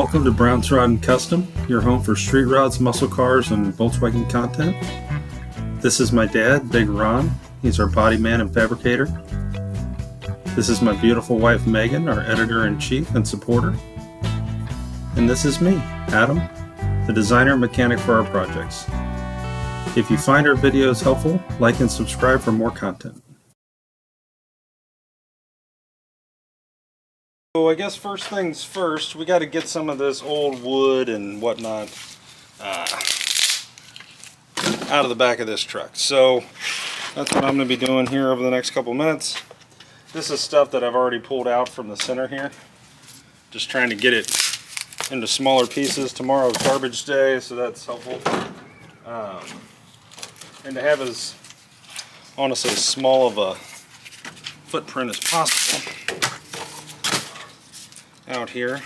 Welcome to Brown's Rod and Custom, your home for street rods, muscle cars, and Volkswagen content. This is my dad, Big Ron. He's our body man and fabricator. This is my beautiful wife, Megan, our editor-in-chief and supporter. And this is me, Adam, the designer and mechanic for our projects. If you find our videos helpful, like and subscribe for more content. So I guess first things first, we got to get some of this old wood and whatnot out of the back of this truck. So that's what I'm going to be doing here over the next couple minutes. This is stuff that I've already pulled out from the center here. Just trying to get it into smaller pieces. Tomorrow's garbage day, so that's helpful. And to have as, honestly, as small of a footprint as possible out here.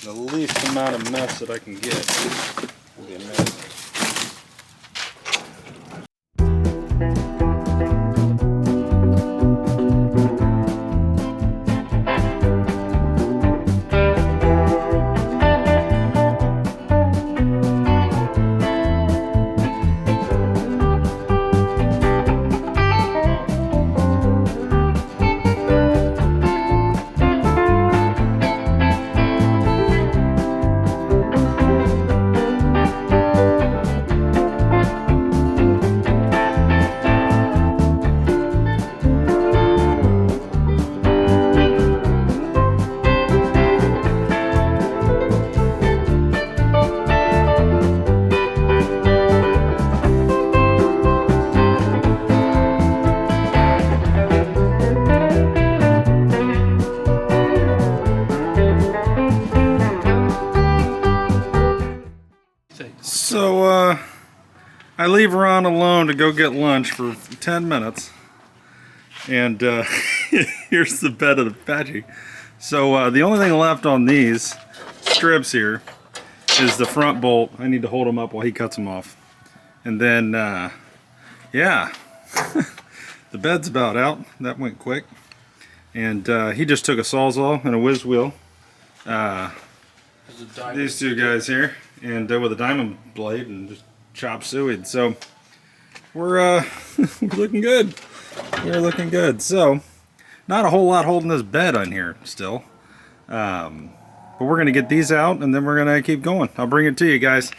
The least amount of mess that I can get will be amazing. So I leave Ron alone to go get lunch for 10 minutes, and here's the bed of the Apache. So the only thing left on these strips here is the front bolt. I need to hold them up while he cuts them off, and then yeah, the bed's about out. That went quick, and he just took a Sawzall and a whiz wheel. These two guys here, and with a diamond blade, and just chop suey. So we're we're looking good. We're looking good. So not a whole lot holding this bed on here still, but we're gonna get these out, and then we're gonna keep going. I'll bring it to you guys.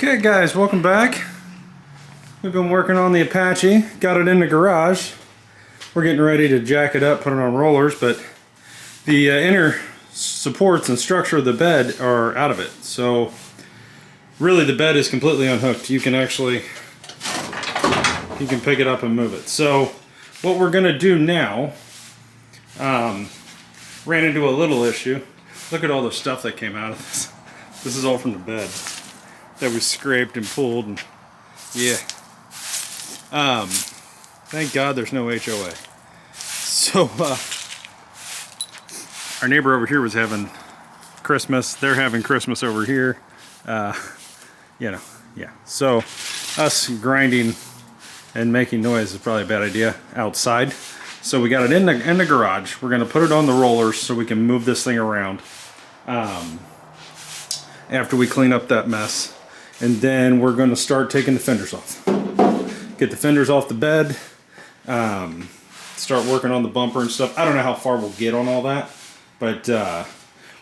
Okay guys, welcome back. We've been working on the Apache, got it in the garage. We're getting ready to jack it up, put it on rollers, but the inner supports and structure of the bed are out of it. So really the bed is completely unhooked. You can pick it up and move it. So what we're gonna do now, ran into a little issue. Look at all the stuff that came out of this. This is all from the bed that we scraped and pulled, and yeah. Thank God there's no HOA. So our neighbor over here was having Christmas. They're having Christmas over here. You know, yeah. So us grinding and making noise is probably a bad idea outside. So we got it in the garage. We're gonna put it on the rollers so we can move this thing around after we clean up that mess. And then we're gonna start taking the fenders off. Get the fenders off the bed, start working on the bumper and stuff. I don't know how far we'll get on all that, but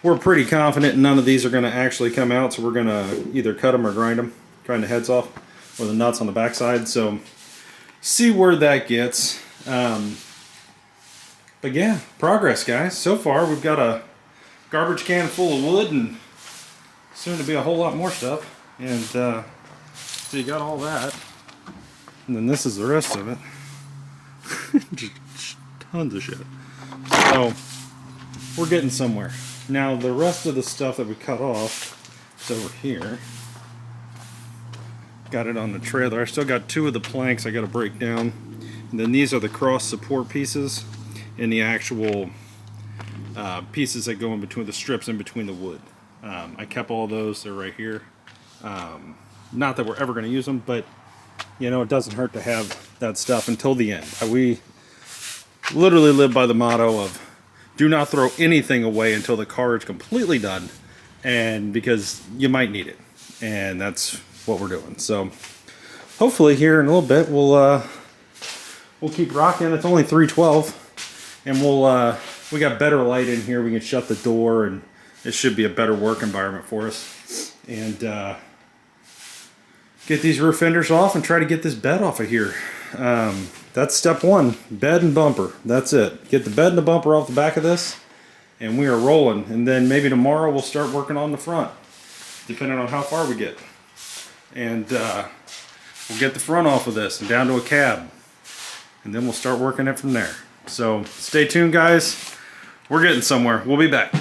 we're pretty confident none of these are gonna actually come out, so we're gonna either cut them or grind the heads off, or the nuts on the backside. So see where that gets. But yeah, progress guys. So far we've got a garbage can full of wood and soon to be a whole lot more stuff. And so you got all that. And then this is the rest of it. Just tons of shit. So we're getting somewhere. Now the rest of the stuff that we cut off is over here. Got it on the trailer. I still got 2 of the planks I got to break down. And then these are the cross support pieces and the actual pieces that go in between the strips in between the wood. I kept all those. They're right here. Not that we're ever going to use them, but you know, it doesn't hurt to have that stuff until the end. We literally live by the motto of do not throw anything away until the car is completely done, and because you might need it, and that's what we're doing. So hopefully here in a little bit we'll keep rocking. It's only 3:12, and we got better light in here. We can shut the door, and it should be a better work environment for us. And get these roof fenders off and try to get this bed off of here. That's step 1, bed and bumper. That's it. Get the bed and the bumper off the back of this, and we are rolling. And then maybe tomorrow we'll start working on the front, depending on how far we get. And we'll get the front off of this and down to a cab, and then we'll start working it from there. So stay tuned guys. We're getting somewhere. We'll be back.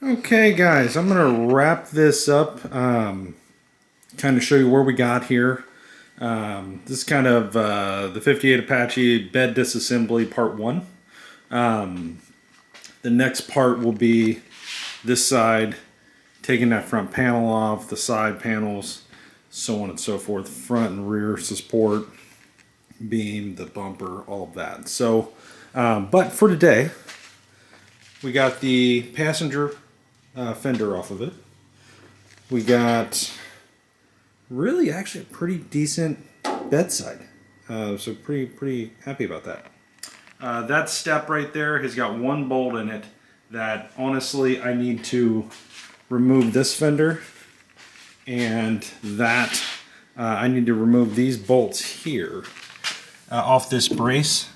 Okay guys, I'm gonna wrap this up, kind of show you where we got here. This is kind of the 58 Apache bed disassembly part 1. The next part will be this side, taking that front panel off, the side panels, so on and so forth, front and rear support, beam, the bumper, all of that. So, but for today, we got the passenger fender off of it. We got really actually a pretty decent bedside. So pretty happy about that. That step right there has got one bolt in it that honestly I need to remove this fender, and that I need to remove these bolts here off this brace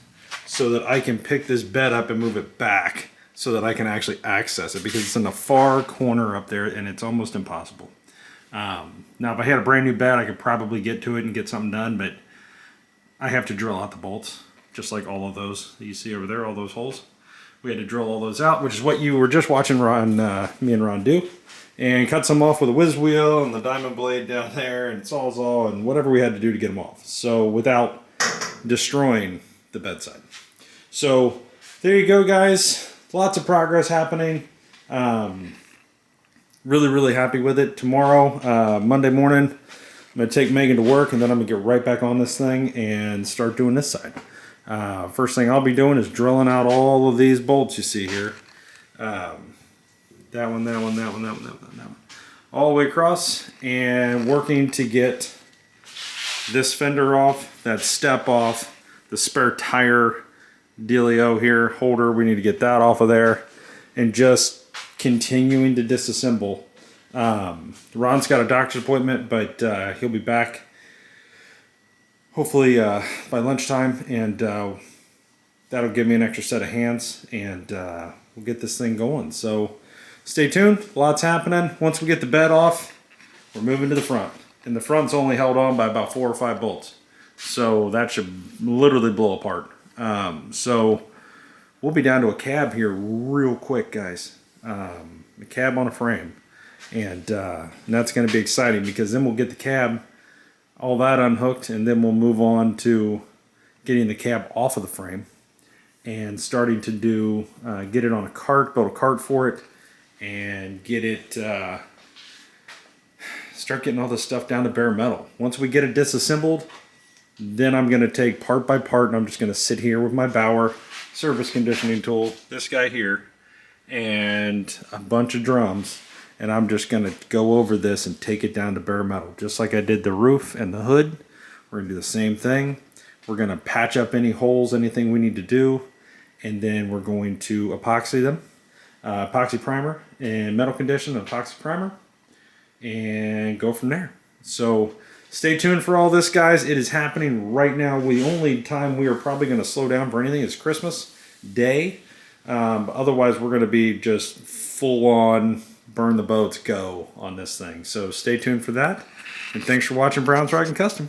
so that I can pick this bed up and move it back so that I can actually access it, because it's in the far corner up there and it's almost impossible. Now if I had a brand new bed I could probably get to it and get something done, but I have to drill out the bolts, just like all of those that you see over there, all those holes. We had to drill all those out, which is what you were just watching me and Ron do, and cut some off with a whiz wheel and the diamond blade down there and sawzall and whatever we had to do to get them off, so without destroying the bedside. So there you go guys, lots of progress happening. Really happy with it. Tomorrow, Monday morning, I'm going to take Megan to work, and then I'm going to get right back on this thing and start doing this side. First thing I'll be doing is drilling out all of these bolts you see here. That one, that one, that one, that one, that one, that one. All the way across, and working to get this fender off, that step off, the spare tire dealio here, holder, we need to get that off of there, and just continuing to disassemble. Ron's got a doctor's appointment, but he'll be back hopefully by lunchtime, and that'll give me an extra set of hands, and we'll get this thing going. So stay tuned, lots happening. Once we get the bed off, we're moving to the front, and the front's only held on by about 4 or 5 bolts, so that should literally blow apart. So we'll be down to a cab here real quick guys, a cab on a frame, and that's going to be exciting, because then we'll get the cab, all that unhooked, and then we'll move on to getting the cab off of the frame and starting to do get it on a cart, build a cart for it, and get it start getting all this stuff down to bare metal. Once we get it disassembled, then I'm going to take part by part, and I'm just going to sit here with my Bauer surface conditioning tool, this guy here, and a bunch of drums, and I'm just going to go over this and take it down to bare metal, just like I did the roof and the hood. We're going to do the same thing. We're going to patch up any holes, anything we need to do, and then we're going to epoxy them, epoxy primer and metal condition, epoxy primer, and go from there. So stay tuned for all this guys. It is happening right now. The only time we are probably going to slow down for anything is Christmas Day. Otherwise we're going to be just full on burn the boats go on this thing. So stay tuned for that, and thanks for watching Brown's Rock and Custom.